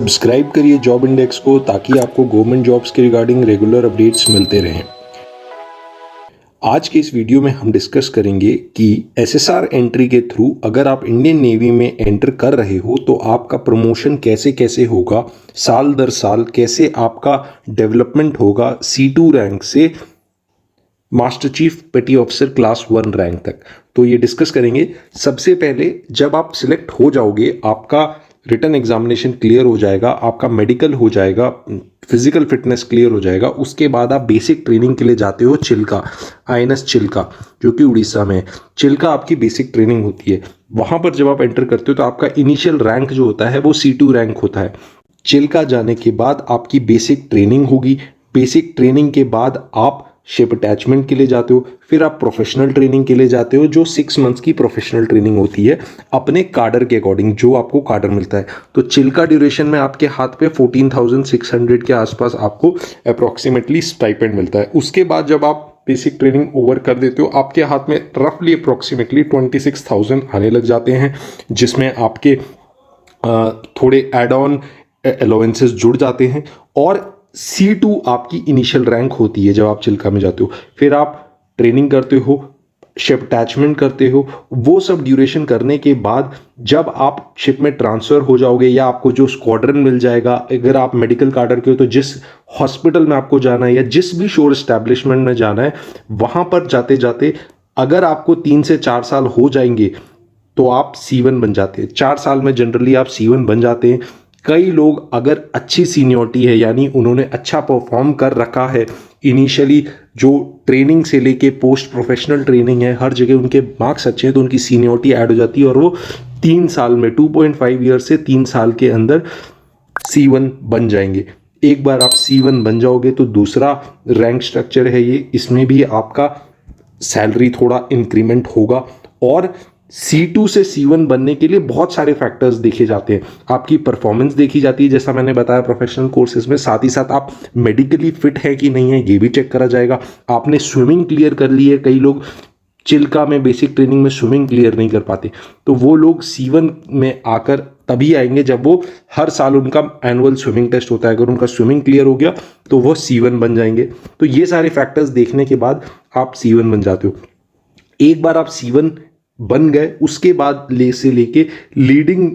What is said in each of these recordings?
Subscribe करिए job index को ताकि आपको गवर्नमेंट जॉब्स के रिगार्डिंग रेगुलर अपडेट्स मिलते रहें। आज के इस वीडियो में हम डिस्कस करेंगे कि एसएसआर एंट्री के थ्रू अगर आप इंडियन नेवी में एंटर कर रहे हो तो आपका प्रमोशन कैसे कैसे होगा, साल दर साल कैसे आपका डेवलपमेंट होगा C2 रैंक से master chief petty officer class 1 rank तक। तो ये डिस्कस करेंगे। सबसे पहले जब आप सिलेक्ट हो जाओगे, आपका रिटन एग्जामिनेशन क्लियर हो जाएगा, आपका मेडिकल हो जाएगा, फिजिकल फिटनेस क्लियर हो जाएगा, उसके बाद आप बेसिक ट्रेनिंग के लिए जाते हो चिल्का, INS चिल्का जो कि उड़ीसा में है। चिल्का आपकी बेसिक ट्रेनिंग होती है। वहाँ पर जब आप एंटर करते हो तो आपका इनिशियल रैंक जो होता है वो C2 रैंक होता है। चिल्का जाने के बाद आपकी बेसिक ट्रेनिंग होगी। बेसिक ट्रेनिंग के बाद आप शिप अटैचमेंट के लिए जाते हो, फिर आप प्रोफेशनल ट्रेनिंग के लिए जाते हो जो 6 मंथ्स की प्रोफेशनल ट्रेनिंग होती है अपने कार्डर के अकॉर्डिंग, जो आपको कार्डर मिलता है। तो चिल्का ड्यूरेशन में आपके हाथ पे 14,600 के आसपास आपको अप्रॉक्सीमेटली स्टाइपेंड मिलता है। उसके बाद जब आप बेसिक ट्रेनिंग ओवर कर देते हो, आपके हाथ में रफली अप्रॉक्सीमेटली 26,000 आने लग जाते हैं, जिसमें आपके थोड़े एड ऑन अलाउंसेस जुड़ जाते हैं। और C2 आपकी इनिशियल रैंक होती है जब आप चिल्का में जाते हो। फिर आप ट्रेनिंग करते हो, शिप अटैचमेंट करते हो। वो सब ड्यूरेशन करने के बाद जब आप शिप में ट्रांसफ़र हो जाओगे या आपको जो स्क्वाड्रन मिल जाएगा, अगर आप मेडिकल कार्डर के हो तो जिस हॉस्पिटल में आपको जाना है या जिस भी शोर एस्टैब्लिशमेंट में जाना है, वहाँ पर जाते जाते अगर आपको 3 से 4 साल हो जाएंगे तो आप C1 बन जाते हैं। 4 साल में जनरली आप C1 बन जाते हैं। कई लोग अगर अच्छी सीनियरिटी है, यानी उन्होंने अच्छा परफॉर्म कर रखा है इनिशियली, जो ट्रेनिंग से लेके पोस्ट प्रोफेशनल ट्रेनिंग है, हर जगह उनके मार्क्स अच्छे हैं, तो उनकी सीनियरिटी ऐड हो जाती है और वो 3 साल में 2.5 ईयर से 3 साल के अंदर C1 बन जाएंगे। एक बार आप C1 बन जाओगे तो दूसरा रैंक स्ट्रक्चर है ये, इसमें भी आपका सैलरी थोड़ा इंक्रीमेंट होगा। और C2 से C1 बनने के लिए बहुत सारे फैक्टर्स देखे जाते हैं। आपकी परफॉर्मेंस देखी जाती है, जैसा मैंने बताया प्रोफेशनल कोर्सेज में। साथ ही साथ आप मेडिकली फिट है कि नहीं है ये भी चेक करा जाएगा। आपने स्विमिंग क्लियर कर ली है, कई लोग चिल्का में बेसिक ट्रेनिंग में स्विमिंग क्लियर नहीं कर पाते, तो वो लोग C1 में आकर तभी आएंगे जब वो हर साल उनका एनुअल स्विमिंग टेस्ट होता है। अगर उनका स्विमिंग क्लियर हो गया तो वो C1 बन जाएंगे। तो ये सारे फैक्टर्स देखने के बाद आप C1 बन जाते हो। एक बार आप C1 बन गए, उसके बाद से लेके लीडिंग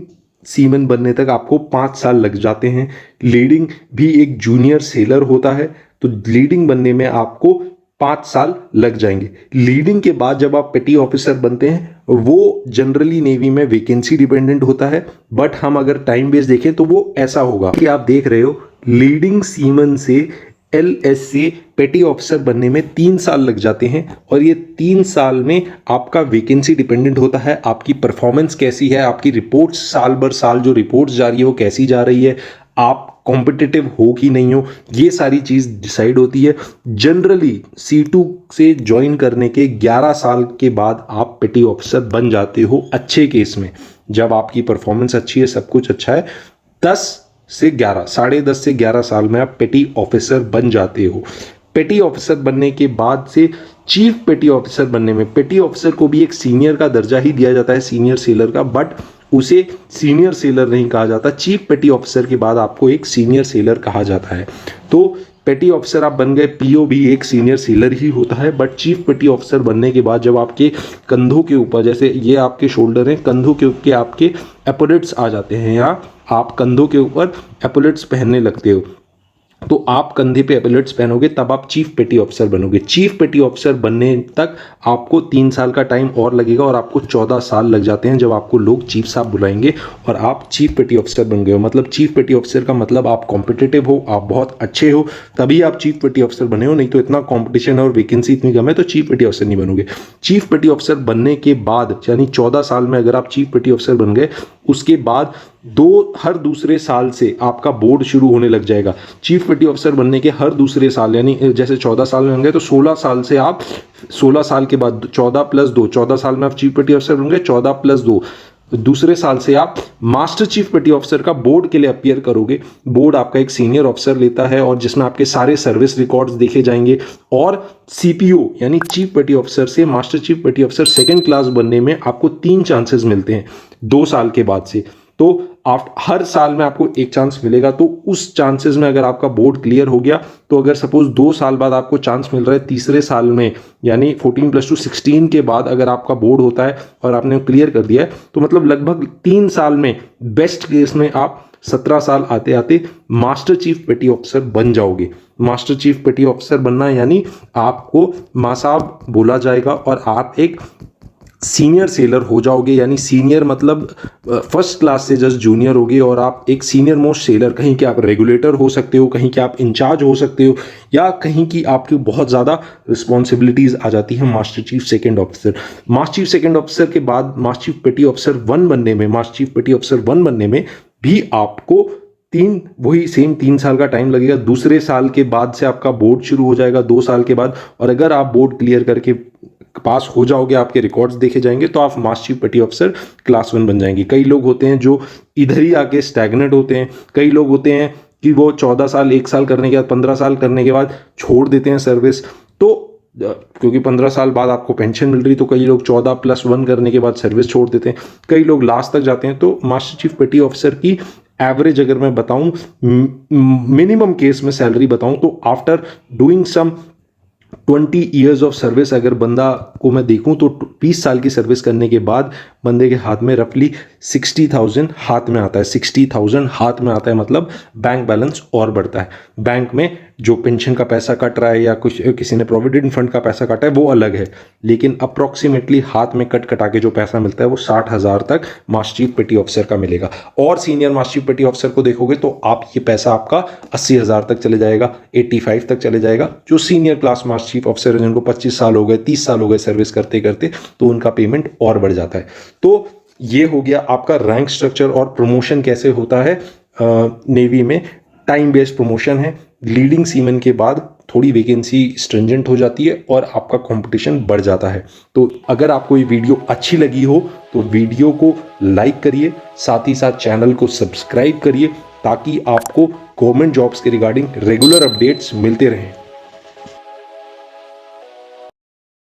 सीमन बनने तक आपको 5 साल लग जाते हैं। लीडिंग भी एक जूनियर सेलर होता है, तो लीडिंग बनने में आपको 5 साल लग जाएंगे। लीडिंग के बाद जब आप पेटी ऑफिसर बनते हैं, वो जनरली नेवी में वैकेंसी डिपेंडेंट होता है, बट हम अगर टाइम बेस देखें तो वो ऐसा होगा कि आप देख रहे हो लीडिंग सीमन से LSC पेटी ऑफिसर बनने में 3 साल लग जाते हैं। और ये 3 साल में आपका वैकेंसी डिपेंडेंट होता है, आपकी परफॉर्मेंस कैसी है, आपकी रिपोर्ट्स साल भर साल जो रिपोर्ट्स जा रही है वो कैसी जा रही है, आप कॉम्पिटिटिव हो कि नहीं हो, ये सारी चीज़ डिसाइड होती है। जनरली C2 से ज्वाइन करने के 11 साल के बाद आप पेटी ऑफिसर बन जाते हो अच्छे केस में, जब आपकी परफॉर्मेंस अच्छी है, सब कुछ अच्छा है। 10 से 11, 10.5 से 11 साल में आप पेटी ऑफिसर बन जाते हो। पेटी ऑफिसर बनने के बाद से चीफ पेटी ऑफिसर बनने में, पेटी ऑफिसर को भी एक सीनियर का दर्जा ही दिया जाता है, सीनियर सेलर का, बट उसे सीनियर सेलर नहीं कहा जाता। चीफ पेटी ऑफिसर के बाद आपको एक सीनियर सेलर कहा जाता है। तो पेटी ऑफिसर आप बन गए, PO भी एक सीनियर सेलर ही होता है, बट चीफ पेटी ऑफिसर बनने के बाद जब आपके कंधों के ऊपर, जैसे ये आपके शोल्डर हैं, कंधों के ऊपर आपके एपोलेट्स आ जाते हैं, या आप कंधों के ऊपर एपोलेट्स पहनने लगते हो, तो आप कंधे पे एपोलेट्स पहनोगे, तब आप चीफ पेटी ऑफिसर बनोगे। चीफ पेटी ऑफिसर बनने तक आपको 3 साल का टाइम और लगेगा और आपको 14 साल लग जाते हैं जब आपको लोग चीफ साहब बुलाएंगे और आप चीफ पेटी ऑफिसर बन गए हो। मतलब चीफ पेटी ऑफिसर का मतलब आप कॉम्पिटिटिव हो, आप बहुत अच्छे हो, तभी आप चीफ पेटी ऑफिसर बने हो। नहीं तो इतना कॉम्पिटिशन और वैकेंसी इतनी कम है तो चीफ पेटी ऑफिसर नहीं बनोगे। चीफ पेटी ऑफिसर बनने के बाद, यानी 14 साल में अगर आप चीफ पेटी ऑफिसर बन गए, उसके बाद हर दूसरे साल से आपका बोर्ड शुरू होने लग जाएगा। चीफ पेटी ऑफिसर बनने के हर दूसरे साल, यानी जैसे 14 साल में बन गए तो 16 साल से आप 16 साल के बाद 14 + 2, 14 साल में आप चीफ पेटी ऑफिसर बन गए, 14 + 2 दूसरे साल से आप मास्टर चीफ पेटी ऑफिसर का बोर्ड के लिए अपियर करोगे। बोर्ड आपका एक सीनियर ऑफिसर लेता है और जिसमें आपके सारे सर्विस रिकॉर्ड्स देखे जाएंगे। और CPO यानी चीफ पेटी ऑफिसर से master chief petty officer second class बनने में आपको 3 चांसेस मिलते हैं 2 साल के बाद से। तो हर साल में आपको एक चांस मिलेगा। तो उस चांसेस में अगर आपका बोर्ड क्लियर हो गया, तो अगर सपोज 2 साल बाद आपको चांस मिल रहा है तीसरे साल में, यानी 14+2 16 के बाद अगर आपका बोर्ड होता है और आपने क्लियर कर दिया है, तो मतलब लगभग 3 साल में बेस्ट केस में आप 17 साल आते आते मास्टर चीफ पेटी ऑफिसर बन जाओगे। मास्टर चीफ पेटी ऑफिसर बनना यानी आपको मां साहब बोला जाएगा और आप एक सीनियर सेलर हो जाओगे। यानी सीनियर मतलब फर्स्ट क्लास से जस्ट जूनियर होगे और आप एक सीनियर मोस्ट सेलर, कहीं के आप रेगुलेटर हो सकते हो, कहीं के आप इंचार्ज हो सकते हो, या कहीं की आपकी बहुत ज़्यादा रिस्पॉन्सिबिलिटीज़ आ जाती है master chief second officer. Master chief second officer के बाद मास्टर चीफ पेटी ऑफिसर 1 बनने में, मास्टर चीफ पेटी ऑफिसर 1 बनने में भी आपको वही सेम 3 साल का टाइम लगेगा। दूसरे साल के बाद से आपका बोर्ड शुरू हो जाएगा 2 साल के बाद, और अगर आप बोर्ड क्लियर करके पास हो जाओगे, आपके रिकॉर्ड्स देखे जाएंगे, तो आप master chief petty officer class 1 बन जाएंगे। कई लोग होते हैं जो इधर ही आके स्टैग्नेट होते हैं, कई लोग होते हैं कि वो 14 साल 1 साल करने के बाद 15 साल करने के बाद छोड़ देते हैं सर्विस। तो क्योंकि 15 साल बाद आपको पेंशन मिल रही, तो कई लोग 14+1 करने के बाद सर्विस छोड़ देते हैं, कई लोग लास्ट तक जाते हैं। तो मास्टर चीफ पेटी ऑफिसर की एवरेज अगर मैं बताऊं, मिनिमम केस में सैलरी बताऊं, तो after doing some 20 years of service अगर बंदा को मैं देखूं, तो 20 साल की सर्विस करने के बाद बंदे के हाथ में रफली 60,000 हाथ में आता है। 60,000 हाथ में आता है मतलब बैंक बैलेंस और बढ़ता है। बैंक में जो पेंशन का पैसा कट रहा है या कुछ किसी ने प्रोविडेंट फंड का पैसा काटा है वो अलग है, लेकिन अप्रॉक्सीमेटली हाथ में कट कटा के जो पैसा मिलता है वो 60,000 तक मास्टर चीफ पेटी ऑफिसर का मिलेगा। और senior master chief petty officer को देखोगे तो आप ये पैसा आपका 80,000 तक चले जाएगा, 85 तक चले जाएगा। जो senior class master chief officer है जिनको 25 साल हो गए, 30 साल हो गए सर्विस करते करते, तो उनका पेमेंट और बढ़ जाता है। तो ये हो गया आपका रैंक स्ट्रक्चर और प्रमोशन कैसे होता है नेवी में। टाइम बेस्ड प्रमोशन है। लीडिंग सीमन के बाद थोड़ी वैकेंसी स्ट्रिंजेंट हो जाती है और आपका कंपटीशन बढ़ जाता है। तो अगर आपको ये वीडियो अच्छी लगी हो तो वीडियो को लाइक करिए, साथ ही साथ चैनल को सब्सक्राइब करिए, ताकि आपको गवर्नमेंट जॉब्स के रिगार्डिंग रेगुलर अपडेट्स मिलते रहें।